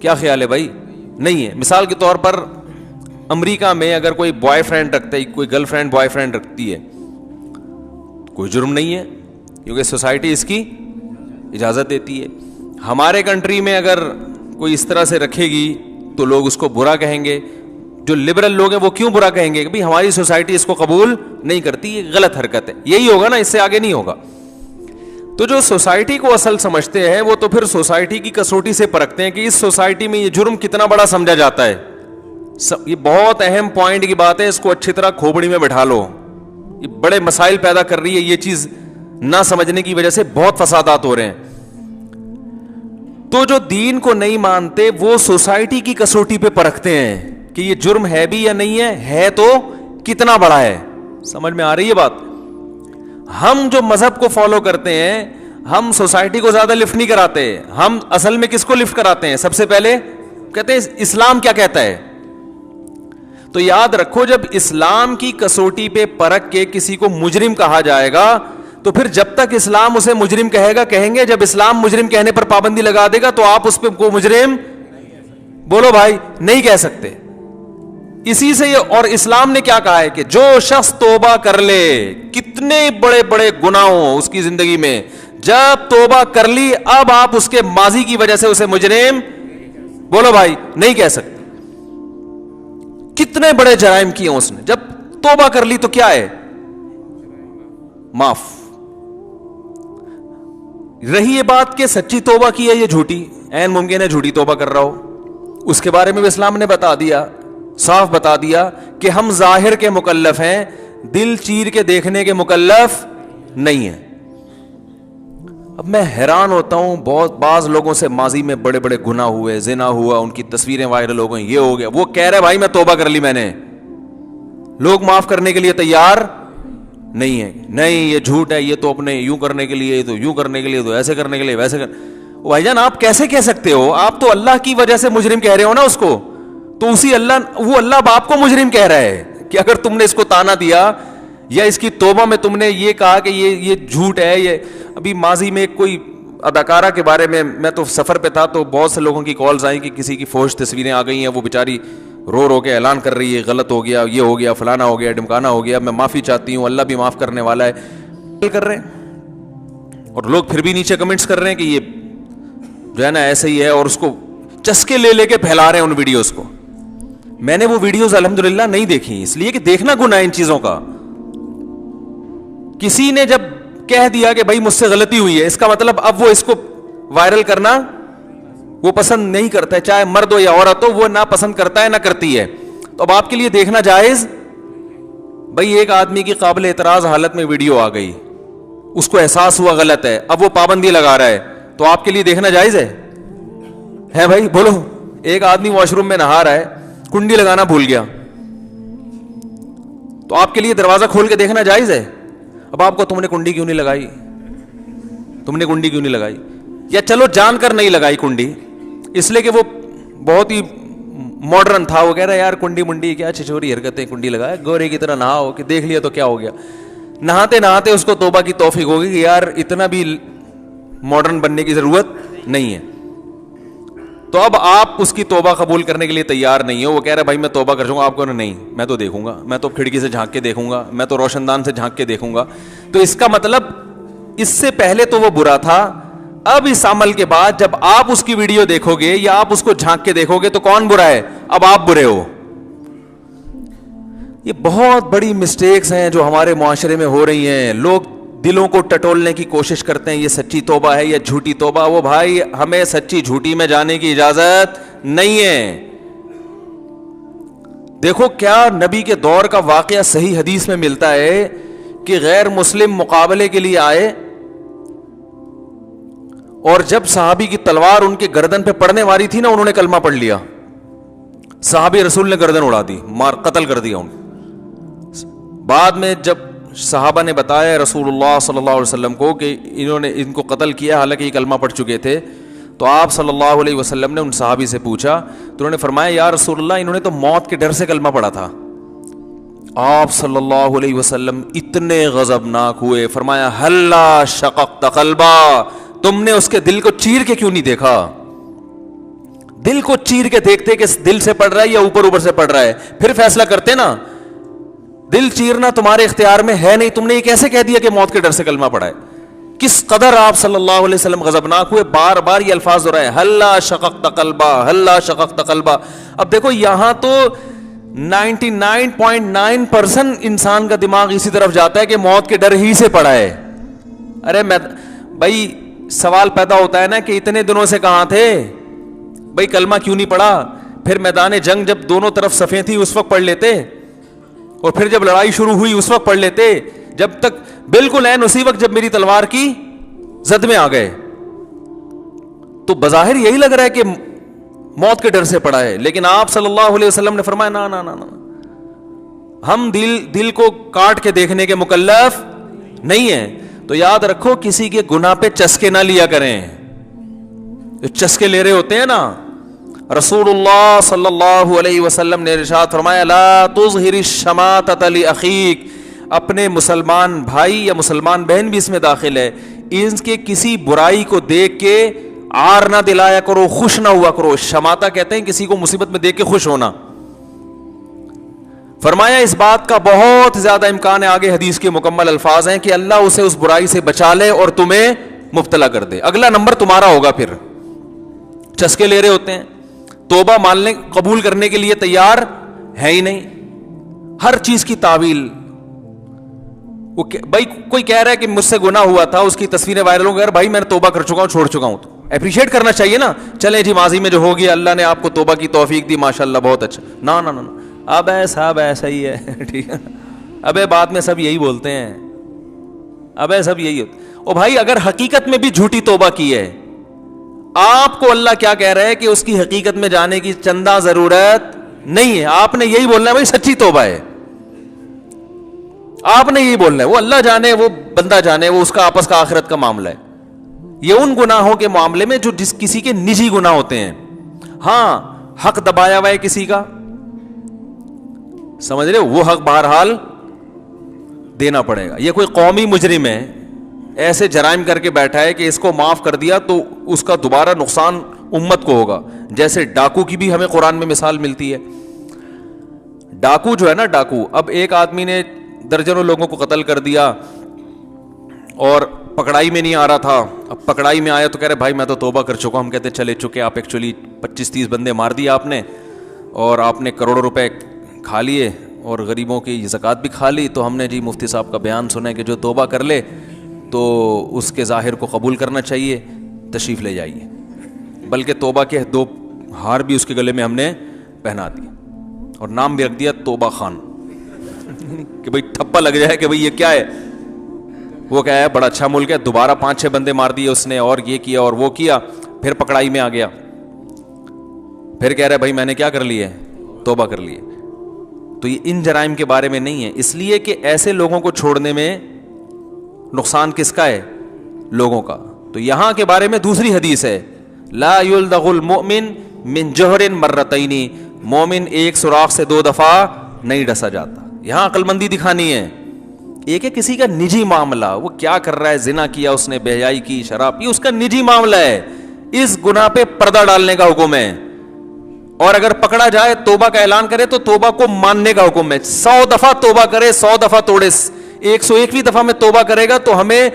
کیا خیال ہے بھائی؟ نہیں ہے. مثال کے طور پر امریکہ میں اگر کوئی بوائے فرینڈ رکھتا ہے, کوئی گرل فرینڈ بوائے فرینڈ رکھتی ہے, کوئی جرم نہیں ہے کیونکہ سوسائٹی اس کی اجازت دیتی ہے. ہمارے کنٹری میں اگر کوئی اس طرح سے رکھے گی تو لوگ اس کو برا کہیں گے. جو لبرل لوگ ہیں وہ کیوں برا کہیں گے کہ بھائی ہماری سوسائٹی اس کو قبول نہیں کرتی, یہ غلط حرکت ہے. یہی ہوگا نا, اس سے آگے نہیں ہوگا. تو جو سوسائٹی کو اصل سمجھتے ہیں وہ تو پھر سوسائٹی کی کسوٹی سے پرکھتے ہیں کہ اس سوسائٹی میں یہ جرم کتنا بڑا سمجھا جاتا ہے. یہ بہت اہم پوائنٹ کی بات ہے, اس کو اچھی طرح کھوپڑی میں بٹھا لو. یہ بڑے مسائل پیدا کر رہی ہے یہ چیز, نہ سمجھنے کی وجہ سے بہت فسادات ہو رہے ہیں. تو جو دین کو نہیں مانتے وہ سوسائٹی کی کسوٹی پہ پرکھتے ہیں کہ یہ جرم ہے بھی یا نہیں ہے تو کتنا بڑا ہے. سمجھ میں آ رہی ہے بات؟ ہم جو مذہب کو فالو کرتے ہیں ہم سوسائٹی کو زیادہ لفٹ نہیں کراتے, ہم اصل میں کس کو لفٹ کراتے ہیں؟ سب سے پہلے کہتے ہیں اسلام کیا کہتا ہے. تو یاد رکھو, جب اسلام کی کسوٹی پہ پرکھ کے کسی کو مجرم کہا جائے گا تو پھر جب تک اسلام اسے مجرم کہے گا کہیں گے, جب اسلام مجرم کہنے پر پابندی لگا دے گا تو آپ اس پہ کو مجرم بولو بھائی نہیں کہہ سکتے. اسی سے یہ, اور اسلام نے کیا کہا ہے کہ جو شخص توبہ کر لے, کتنے بڑے بڑے گناہ ہوں اس کی زندگی میں, جب توبہ کر لی اب آپ اس کے ماضی کی وجہ سے اسے مجرم بولو بھائی نہیں کہہ سکتے. کتنے بڑے جرائم کیے اس نے, جب توبہ کر لی تو کیا ہے, معاف. رہی یہ بات کہ سچی توبہ کی ہے یہ جھوٹی, عین ممکن ہے جھوٹی توبہ کر رہا ہو, اس کے بارے میں بھی اسلام نے بتا دیا, صاف بتا دیا کہ ہم ظاہر کے مکلف ہیں, دل چیر کے دیکھنے کے مکلف نہیں ہیں. اب میں حیران ہوتا ہوں, بہت بعض لوگوں سے ماضی میں بڑے بڑے گناہ ہوئے, زنا ہوا, ان کی تصویریں وائرل ہو گئیں, یہ ہو گیا, وہ کہہ رہے بھائی میں توبہ کر لی میں نے, لوگ معاف کرنے کے لیے تیار نہیں ہے. نہیں یہ جھوٹ ہے, یہ تو اپنے یوں کرنے کے لیے, تو یوں کرنے کے لیے, تو ایسے کرنے کے لیے, ویسے بھائی جان آپ کیسے کہہ سکتے ہو؟ آپ تو اللہ کی وجہ سے مجرم کہہ رہے ہو نا اس کو, تو اسی اللہ, وہ اللہ باپ کو مجرم کہہ رہا ہے کہ اگر تم نے اس کو تانا دیا یا اس کی توبہ میں تم نے یہ کہا کہ یہ جھوٹ ہے. یہ ابھی ماضی میں کوئی اداکارہ کے بارے میں تو سفر پہ تھا تو بہت سے لوگوں کی کالز آئیں کہ کسی کی فوش تصویریں آ گئی ہیں, وہ بیچاری رو رو کے اعلان کر رہی ہے غلط ہو گیا, یہ ہو گیا, فلانا ہو گیا, ڈمکانا ہو گیا, میں معافی چاہتی ہوں, اللہ بھی معاف کرنے والا ہے کر رہے ہیں. اور لوگ پھر بھی نیچے کمنٹس کر رہے ہیں کہ یہ جو ہے نا ایسے ہی ہے, اور اس کو چسکے لے لے کے پھیلا رہے ہیں ان ویڈیوز کو. میں نے وہ ویڈیوز الحمدللہ نہیں دیکھی, اس لیے کہ دیکھنا گناہ ان چیزوں کا. کسی نے جب کہہ دیا کہ بھائی مجھ سے غلطی ہوئی ہے, اس کا مطلب اب وہ اس کو وائرل کرنا وہ پسند نہیں کرتا ہے, چاہے مرد ہو یا عورت ہو, وہ نہ پسند کرتا ہے نہ کرتی ہے. تو اب آپ کے لیے دیکھنا جائز. بھائی ایک آدمی کی قابل اعتراض حالت میں ویڈیو آ گئی, اس کو احساس ہوا غلط ہے, اب وہ پابندی لگا رہا ہے, تو آپ کے لیے دیکھنا جائز ہے بھائی بولو. ایک آدمی واش روم میں نہا رہا ہے, کنڈی لگانا بھول گیا, تو آپ کے لیے دروازہ کھول کے دیکھنا جائز ہے؟ اب آپ کو تم نے کنڈی کیوں نہیں لگائی, تم نے کنڈی کیوں نہیں لگائی, یا چلو جان کر نہیں لگائی کنڈی اس لیے کہ وہ بہت ہی ماڈرن تھا, وہ کہہ رہا ہے یار کنڈی منڈی کیا چھچوری حرکتیں, کنڈی لگائے گورے کی طرح نہاؤ, کہ دیکھ لیا تو کیا ہو گیا. نہاتے نہاتے اس کو توبہ کی توفیق ہوگی کہ یار اتنا بھی ماڈرن بننے کی ضرورت نہیں ہے. تو اب آپ اس کی توبہ قبول کرنے کے لیے تیار نہیں ہو. وہ کہہ رہا ہے بھائی میں توبہ کر جاؤں گا, آپ کو نہیں, میں تو دیکھوں گا, میں تو کھڑکی سے جھانک کے دیکھوں گا, میں تو روشن دان سے جھانک کے دیکھوں گا. تو اس کا مطلب اس سے پہلے تو وہ برا تھا, اب اس عمل کے بعد جب آپ اس کی ویڈیو دیکھو گے یا آپ اس کو جھانک کے دیکھو گے تو کون برا ہے؟ اب آپ برے ہو. یہ بہت بڑی مسٹیکس ہیں جو ہمارے معاشرے میں ہو رہی ہیں. لوگ دلوں کو ٹٹولنے کی کوشش کرتے ہیں, یہ سچی توبہ ہے یا جھوٹی توبہ. وہ بھائی ہمیں سچی جھوٹی میں جانے کی اجازت نہیں ہے. دیکھو کیا نبی کے دور کا واقعہ صحیح حدیث میں ملتا ہے کہ غیر مسلم مقابلے کے لیے آئے, اور جب صحابی کی تلوار ان کے گردن پہ پڑنے والی تھی نا, انہوں نے کلمہ پڑھ لیا, صحابی رسول نے گردن اڑا دی, مار قتل کر دیا ان. بعد میں جب صحابہ نے بتایا رسول اللہ صلی اللہ علیہ وسلم کو کہ انہوں نے ان کو قتل کیا, حالانکہ یہ کلمہ پڑھ چکے تھے, تو آپ صلی اللہ علیہ وسلم نے ان صحابی سے پوچھا, تو انہوں نے فرمایا یا رسول اللہ انہوں نے تو موت کے ڈر سے کلمہ پڑھا تھا. آپ صلی اللہ علیہ وسلم اتنے غضبناک ہوئے, فرمایا ہلا شققت قلبا, تم نے اس کے دل کو چیر کے کیوں نہیں دیکھا, دل کو چیر کے دیکھتے کہ دل سے پڑھ رہا ہے یا اوپر سے پڑھ رہا ہے, پھر فیصلہ کرتے نا. دل چیرنا تمہارے اختیار میں ہے نہیں, تم نے یہ کیسے کہہ دیا کہ موت کے ڈر سے کلمہ پڑھا ہے. کس قدر آپ صلی اللہ علیہ وسلم غضبناک ہوئے, بار بار یہ الفاظ ہو رہے ہیں, ہلا شققت قلبا, ہلا شققت قلبا. اب دیکھو یہاں تو 99.9% انسان کا دماغ اسی طرف جاتا ہے کہ موت کے ڈر ہی سے پڑا ہے. ارے میں بھائی سوال پیدا ہوتا ہے نا کہ اتنے دنوں سے کہاں تھے بھائی, کلمہ کیوں نہیں پڑھا؟ پھر میدان جنگ جب دونوں طرف صفیں تھی اس وقت پڑھ لیتے, اور پھر جب لڑائی شروع ہوئی اس وقت پڑھ لیتے, جب تک بالکل عین اسی وقت جب میری تلوار کی زد میں آ گئے. تو بظاہر یہی لگ رہا ہے کہ موت کے ڈر سے پڑا ہے, لیکن آپ صلی اللہ علیہ وسلم نے فرمایا نا نا نا نا, ہم دل کو کاٹ کے دیکھنے کے مکلف نہیں ہیں. تو یاد رکھو کسی کے گناہ پہ چسکے نہ لیا کریں. جو چسکے لے رہے ہوتے ہیں نا, رسول اللہ صلی اللہ علیہ وسلم نے ارشاد فرمایا لا تظہر الشماتۃ لاخیک, اپنے مسلمان بھائی یا مسلمان بہن بھی اس میں داخل ہے, ان کے کسی برائی کو دیکھ کے عار نہ دلایا کرو, خوش نہ ہوا کرو. شماتہ کہتے ہیں کسی کو مصیبت میں دیکھ کے خوش ہونا. فرمایا اس بات کا بہت زیادہ امکان ہے, آگے حدیث کے مکمل الفاظ ہیں, کہ اللہ اسے اس برائی سے بچا لے اور تمہیں مبتلا کر دے, اگلا نمبر تمہارا ہوگا. پھر چسکے لے رہے ہوتے ہیں, توبہ ماننے قبول کرنے کے لیے تیار ہے ہی نہیں, ہر چیز کی تعویل. بھائی کوئی کہہ رہا ہے کہ مجھ سے گناہ ہوا تھا, اس کی تصویریں وائرل ہو گئی, بھائی میں نے توبہ کر چکا ہوں, چھوڑ چکا ہوں, تو اپریشیٹ کرنا چاہیے نا. چلیں جی ماضی میں جو ہو گیا اللہ نے آپ کو توبہ کی توفیق دی, ماشاءاللہ بہت اچھا. نا نا نا, اب صاحب ایسا ہی ہے, ٹھیک ہے, ابے بعد میں سب یہی بولتے ہیں, ابے سب یہی ہوتا. او بھائی اگر حقیقت میں بھی جھوٹی توبہ کی ہے, آپ کو اللہ کیا کہہ رہا ہے کہ اس کی حقیقت میں جانے کی چندہ ضرورت نہیں ہے, آپ نے یہی بولنا ہے بھائی سچی توبہ ہے, آپ نے یہی بولنا ہے. وہ اللہ جانے, وہ بندہ جانے, وہ اس کا آپس کا آخرت کا معاملہ ہے. یہ ان گناہوں کے معاملے میں جو کسی کے نجی گناہ ہوتے ہیں. ہاں حق دبایا ہوا ہے کسی کا, سمجھ رہے ہو, وہ حق بہرحال دینا پڑے گا. یہ کوئی قومی مجرم ہے, ایسے جرائم کر کے بیٹھا ہے کہ اس کو معاف کر دیا تو اس کا دوبارہ نقصان امت کو ہوگا. جیسے ڈاکو کی بھی ہمیں قرآن میں مثال ملتی ہے. ڈاکو جو ہے نا, ڈاکو, اب ایک آدمی نے درجنوں لوگوں کو قتل کر دیا اور پکڑائی میں نہیں آ رہا تھا. اب پکڑائی میں آیا تو کہہ رہے بھائی میں تو توبہ کر چکا ہوں. ہم کہتے چلے چکے, آپ ایکچولی 25-30 بندے مار دیے آپ نے, اور آپ نے کروڑوں روپے کھا لیے اور غریبوں کی زکوٰۃ بھی کھا لی. تو ہم نے جی مفتی صاحب کا بیان سنا ہے کہ جو توبہ کر لے تو اس کے ظاہر کو قبول کرنا چاہیے, تشریف لے جائیے. بلکہ توبہ کے 2 ہار بھی اس کے گلے میں ہم نے پہنا دیے, اور نام بھی رکھ دیا توبہ خان, کہ بھئی ٹھپا لگ جائے کہ بھئی یہ کیا ہے. وہ کیا ہے, بڑا اچھا ملک ہے, دوبارہ 5-6 بندے مار دیے اس نے, اور یہ کیا اور وہ کیا, پھر پکڑائی میں آ گیا, پھر کہہ رہا ہے بھائی میں نے کیا کر لی ہے, توبہ کر لی ہے. تو یہ ان جرائم کے بارے میں نہیں ہے, اس لیے کہ ایسے لوگوں کو چھوڑنے میں نقصان کس کا ہے, لوگوں کا. تو یہاں کے بارے میں دوسری حدیث ہے, لا یلدغ المؤمن من جوہر مرتین, مومن ایک سوراخ سے 2 دفعہ نہیں ڈسا جاتا. یہاں عقل مندی دکھانی ہے. ایک ہے کسی کا نجی معاملہ, وہ کیا کر رہا ہے, زنا کیا اس نے, بے حیائی کی, شراب پی, اس کا نجی معاملہ ہے, اس گناہ پہ پردہ ڈالنے کا حکم ہے. اور اگر پکڑا جائے توبہ کا اعلان کرے تو توبہ کو ماننے کا حکم ہے. 100 دفعہ توبہ کرے, 100 دفعہ توڑے, 101ویں دفعہ میں توبہ کرے گا تو ہمیں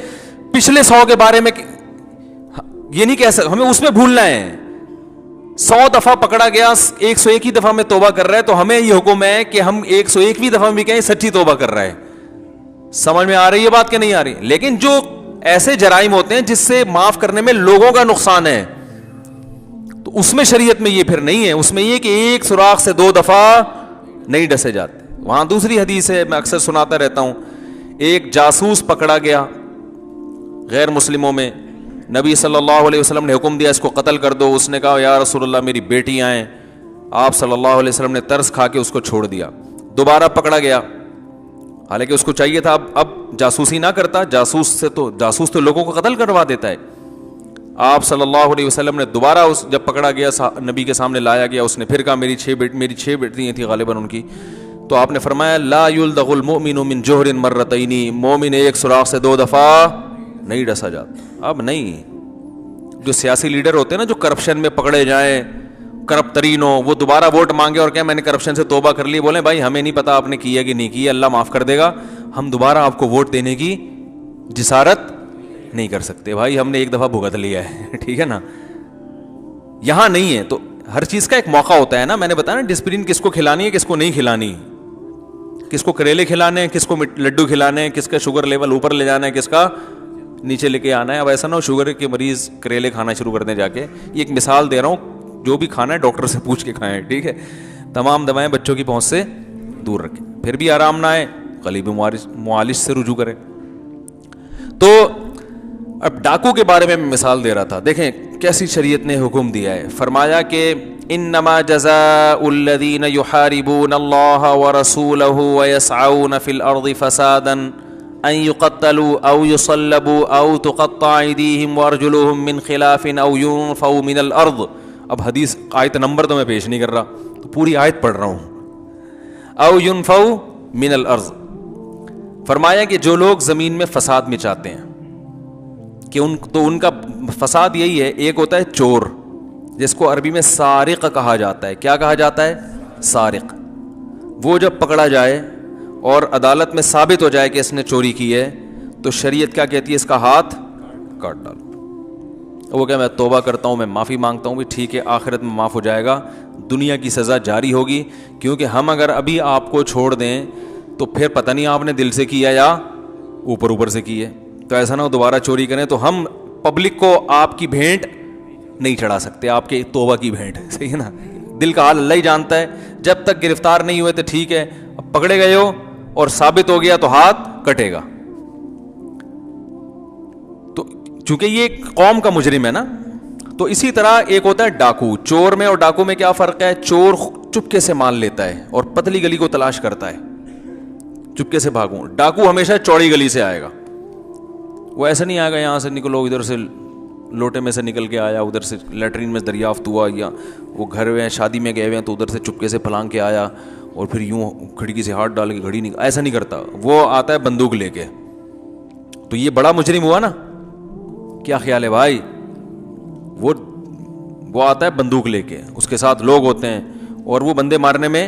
پچھلے 100 کے بارے میں یہ نہیں کہہ سکتے, ہمیں اس میں بھولنا ہے. 100 دفعہ پکڑا گیا, 101ویں دفعہ میں توبہ کر رہا ہے, تو ہمیں یہ حکم ہے کہ ہم 101ویں دفعہ بھی کہیں سچی توبہ کر رہا ہے. سمجھ میں آ رہی ہے بات کہ نہیں آ رہی؟ لیکن جو ایسے جرائم ہوتے ہیں جس سے معاف کرنے میں لوگوں کا نقصان ہے, تو اس میں شریعت میں یہ پھر نہیں ہے. اس میں یہ کہ ایک سوراخ سے 2 دفعہ نہیں ڈسے جاتے. وہاں دوسری حدیث ہے, میں اکثر سناتا رہتا ہوں, ایک جاسوس پکڑا گیا غیر مسلموں میں, نبی صلی اللہ علیہ وسلم نے حکم دیا اس کو قتل کر دو. اس نے کہا یا رسول اللہ میری بیٹیاں ہیں. آپ صلی اللہ علیہ وسلم نے ترس کھا کے اس کو چھوڑ دیا. دوبارہ پکڑا گیا, حالانکہ اس کو چاہیے تھا اب جاسوسی نہ کرتا, جاسوس تو لوگوں کو قتل کروا دیتا ہے. آپ صلی اللہ علیہ وسلم نے دوبارہ جب پکڑا گیا نبی کے سامنے لایا گیا, اس نے پھر کہا میری 6 بیٹیاں تھیں غالباً ان کی. تو آپ نے فرمایا لا یلدغ المؤمن من جوہر مرتین, مومن ایک سوراخ سے 2 دفعہ نہیں ڈسا جاتا. اب نہیں, جو سیاسی لیڈر ہوتے ہیں نا جو کرپشن میں پکڑے جائیں, کرپٹ ترین ہو, وہ دوبارہ ووٹ مانگے اور کہ میں نے کرپشن سے توبہ کر لی, بولیں بھائی ہمیں نہیں پتا آپ نے کیا کہ نہیں کیا, اللہ معاف کر دے گا, ہم دوبارہ آپ کو ووٹ دینے کی جسارت نہیں کر سکتے. بھائی ہم نے ایک دفعہ بھگت لیا ہے, ٹھیک ہے نا, یہاں نہیں ہے. تو ہر چیز کا ایک موقع ہوتا ہے نا, میں نے بتایا نا ڈسپلن کس کو کھلانی ہے کس کو نہیں کھلانی, کس کو کریلے کھلانے ہیں, کس کو لڈو کھلانے ہیں, کس کا شوگر لیول اوپر لے جانا ہے, کس کا نیچے لے کے آنا ہے. اب ایسا نہ ہو شوگر کے مریض کریلے کھانا شروع کر دیں جا کے. یہ ایک مثال دے رہا ہوں, جو بھی کھانا ہے ڈاکٹر سے پوچھ کے کھائیں, ٹھیک ہے. تمام دوائیں بچوں کی پہنچ سے دور رکھیں, پھر بھی آرام نہ آئے قریبی معالج سے رجوع کریں. تو اب ڈاکو کے بارے میں مثال دے رہا تھا, دیکھیں کیسی شریعت نے حکم دیا ہے. فرمایا کہ انما جزاء الذین یحاربون اللہ ورسولہ ویسعون فی الارض فسادا ان یقتلوا او یصلبوا او تقطع ایدیہم وارجلہم من خلاف او ینفوا من الارض. اب حدیث آیت نمبر تو میں پیش نہیں کر رہا, تو پوری آیت پڑھ رہا ہوں. او ینفوا من الارض, فرمایا کہ جو لوگ زمین میں فساد مچاتے ہیں, کہ ان کا فساد یہی ہے, ایک ہوتا ہے چور جس کو عربی میں سارق کہا جاتا ہے. کیا کہا جاتا ہے؟ سارق. وہ جب پکڑا جائے اور عدالت میں ثابت ہو جائے کہ اس نے چوری کی ہے, تو شریعت کیا کہتی ہے؟ اس کا ہاتھ کاٹ ڈالو. وہ کہ میں توبہ کرتا ہوں, میں معافی مانگتا ہوں, بھی ٹھیک ہے, آخرت میں معاف ہو جائے گا, دنیا کی سزا جاری ہوگی. کیونکہ ہم اگر ابھی آپ کو چھوڑ دیں تو پھر پتہ نہیں آپ نے دل سے کیا یا اوپر سے کی ہے. تو ایسا نہ ہو دوبارہ چوری کریں, تو ہم پبلک کو آپ کی بھینٹ نہیں چڑھا سکتے, آپ کے توبہ کی بھینٹ, صحیح ہے نا. دل کا حال اللہ ہی جانتا ہے. جب تک گرفتار نہیں ہوئے تو ٹھیک ہے, اب پکڑے گئے ہو اور ثابت ہو گیا تو ہاتھ کٹے گا. تو چونکہ یہ ایک قوم کا مجرم ہے نا, تو اسی طرح ایک ہوتا ہے ڈاکو. چور میں اور ڈاکو میں کیا فرق ہے؟ چور چپکے سے مال لیتا ہے اور پتلی گلی کو تلاش کرتا ہے, چپکے سے بھاگوں. ڈاکو ہمیشہ چوڑی گلی سے آئے گا, وہ ایسا نہیں آئے گا یہاں سے نکلو, ادھر سے لوٹے میں سے نکل کے آیا, ادھر سے لیٹرین میں دریافت ہوا, یا وہ گھر میں شادی میں گئے ہوئے ہیں تو ادھر سے چپکے سے پھلانگ کے آیا اور پھر یوں کھڑکی سے ہاتھ ڈال کے گھڑی نہیں, ایسا نہیں کرتا. وہ آتا ہے بندوق لے کے. تو یہ بڑا مجرم ہوا نا, کیا خیال ہے بھائی؟ وہ آتا ہے بندوق لے کے, اس کے ساتھ لوگ ہوتے ہیں اور وہ بندے مارنے میں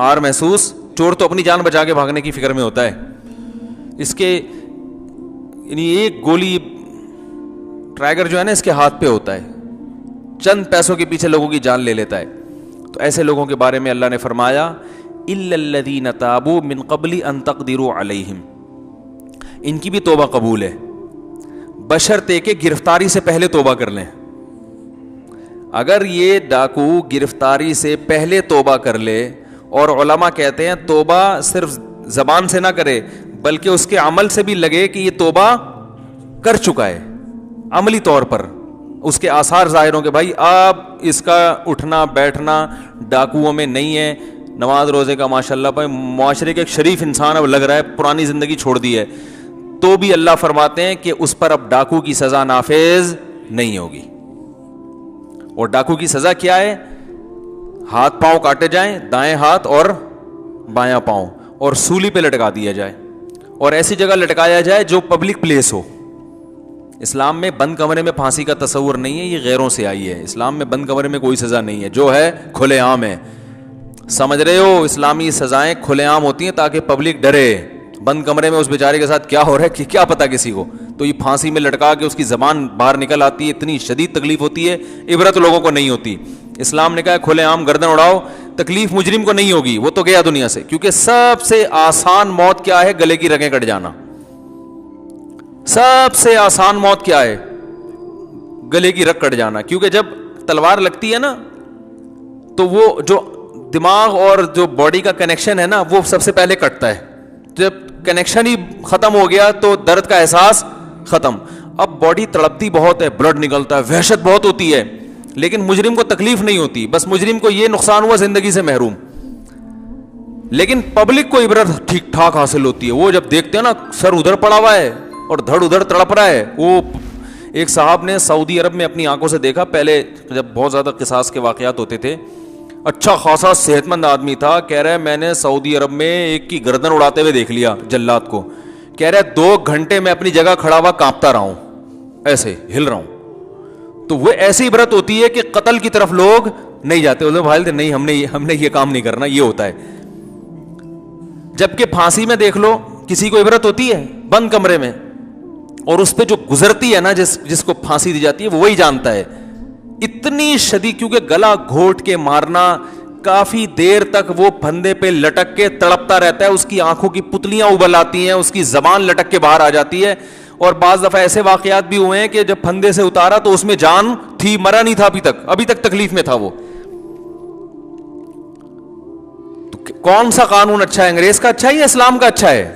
آر محسوس. چور تو اپنی جان بچا کے بھاگنے کی فکر میں ہوتا ہے. اس کے یعنی ایک گولی ٹرائگر جو ہے نا اس کے ہاتھ پہ ہوتا ہے, چند پیسوں کے پیچھے لوگوں کی جان لے لیتا ہے. تو ایسے لوگوں کے بارے میں اللہ نے فرمایا الا الذین تابوا من قبل ان تقدروا علیہم, ان کی بھی توبہ قبول ہے بشرطے کہ گرفتاری سے پہلے توبہ کر لیں. اگر یہ ڈاکو گرفتاری سے پہلے توبہ کر لے, اور علماء کہتے ہیں توبہ صرف زبان سے نہ کرے بلکہ اس کے عمل سے بھی لگے کہ یہ توبہ کر چکا ہے, عملی طور پر اس کے آثار ظاہر ہوں کہ بھائی اب اس کا اٹھنا بیٹھنا ڈاکوؤں میں نہیں ہے, نماز روزے کا ماشاءاللہ بھائی معاشرے کے ایک شریف انسان اب لگ رہا ہے, پرانی زندگی چھوڑ دی ہے, تو بھی اللہ فرماتے ہیں کہ اس پر اب ڈاکو کی سزا نافذ نہیں ہوگی. اور ڈاکو کی سزا کیا ہے؟ ہاتھ پاؤں کاٹے جائیں, دائیں ہاتھ اور بایاں پاؤں, اور سولی پہ لٹکا دیا جائے, اور ایسی جگہ لٹکایا جائے جو پبلک پلیس ہو. اسلام میں بند کمرے میں پھانسی کا تصور نہیں ہے, یہ غیروں سے آئی ہے. اسلام میں بند کمرے میں کوئی سزا نہیں ہے, جو ہے کھلے عام ہے. سمجھ رہے ہو, اسلامی سزائیں کھلے عام ہوتی ہیں تاکہ پبلک ڈرے. بند کمرے میں اس بیچارے کے ساتھ کیا ہو رہا ہے کیا پتا کسی کو, تو یہ پھانسی میں لٹکا کے اس کی زبان باہر نکل آتی ہے, اتنی شدید تکلیف ہوتی ہے, عبرت لوگوں کو نہیں ہوتی. اسلام نے کہا کھلے عام گردن اڑاؤ, تکلیف مجرم کو نہیں ہوگی, وہ تو گیا دنیا سے. کیونکہ سب سے آسان موت کیا ہے؟ گلے کی رگیں کٹ جانا. سب سے آسان موت کیا ہے؟ گلے کی رگ کٹ جانا. کیونکہ جب تلوار لگتی ہے نا تو وہ جو دماغ اور جو باڈی کا کنیکشن ہے نا وہ سب سے پہلے کٹتا ہے. جب کنیکشن ہی ختم ہو گیا تو درد کا احساس ختم. اب باڈی تڑپتی بہت ہے, بلڈ نکلتا ہے, وحشت بہت ہوتی ہے, لیکن مجرم کو تکلیف نہیں ہوتی. بس مجرم کو یہ نقصان ہوا زندگی سے محروم, لیکن پبلک کو عبرت ٹھیک ٹھاک حاصل ہوتی ہے. وہ جب دیکھتے ہیں نا سر ادھر پڑا ہوا ہے اور دھڑ ادھر تڑپ رہا ہے. وہ ایک صاحب نے سعودی عرب میں اپنی آنکھوں سے دیکھا, پہلے جب بہت زیادہ قصاص کے واقعات ہوتے تھے, اچھا خاصا صحت مند آدمی تھا, کہہ رہا ہے میں نے سعودی عرب میں ایک کی گردن اڑاتے ہوئے دیکھ لیا جلاد کو. کہہ رہا ہے 2 گھنٹے میں اپنی جگہ کھڑا ہوا کانپتا رہا ہوں, ایسے ہل رہا ہوں. تو وہ ایسی عبرت ہوتی ہے کہ قتل کی طرف لوگ نہیں جاتے, بولتے بھائی نہیں ہم نے یہ کام نہیں کرنا, یہ ہوتا ہے. جبکہ پھانسی میں دیکھ لو, کسی کو عبرت ہوتی ہے بند کمرے میں, اور اس پہ جو گزرتی ہے نا جس کو پھانسی دی جاتی ہے وہ وہی جانتا ہے. اتنی شدید, کیونکہ گلا گھونٹ کے مارنا, کافی دیر تک وہ پھندے پہ لٹک کے تڑپتا رہتا ہے, اس کی آنکھوں کی پتلیاں ابل آتی ہیں, اس کی زبان لٹک کے باہر آ جاتی ہے. اور بعض دفعہ ایسے واقعات بھی ہوئے ہیں کہ جب پھندے سے اتارا تو اس میں جان تھی, مرا نہیں تھا ابھی تک تکلیف میں تھا وہ. تو کون سا قانون اچھا ہے, انگریز کا اچھا ہے یا اسلام کا اچھا ہے؟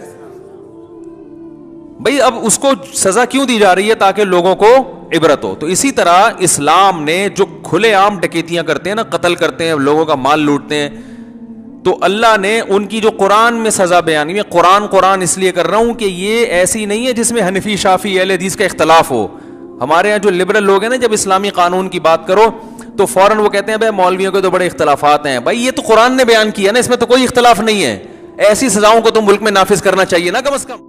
بھئی اب اس کو سزا کیوں دی جا رہی ہے؟ تاکہ لوگوں کو عبرت ہو. تو اسی طرح اسلام نے جو کھلے عام ڈکیتیاں کرتے ہیں نا, قتل کرتے ہیں, لوگوں کا مال لوٹتے ہیں, تو اللہ نے ان کی جو قرآن میں سزا بیانی ہے, قرآن اس لیے کر رہا ہوں کہ یہ ایسی نہیں ہے جس میں حنفی شافی اہل حدیث کا اختلاف ہو. ہمارے یہاں جو لبرل لوگ ہیں نا, جب اسلامی قانون کی بات کرو تو فوراً وہ کہتے ہیں بھائی مولویوں کے تو بڑے اختلافات ہیں. بھائی یہ تو قرآن نے بیان کیا نا, اس میں تو کوئی اختلاف نہیں ہے. ایسی سزاؤں کو تو ملک میں نافذ کرنا چاہیے نا کم از کم.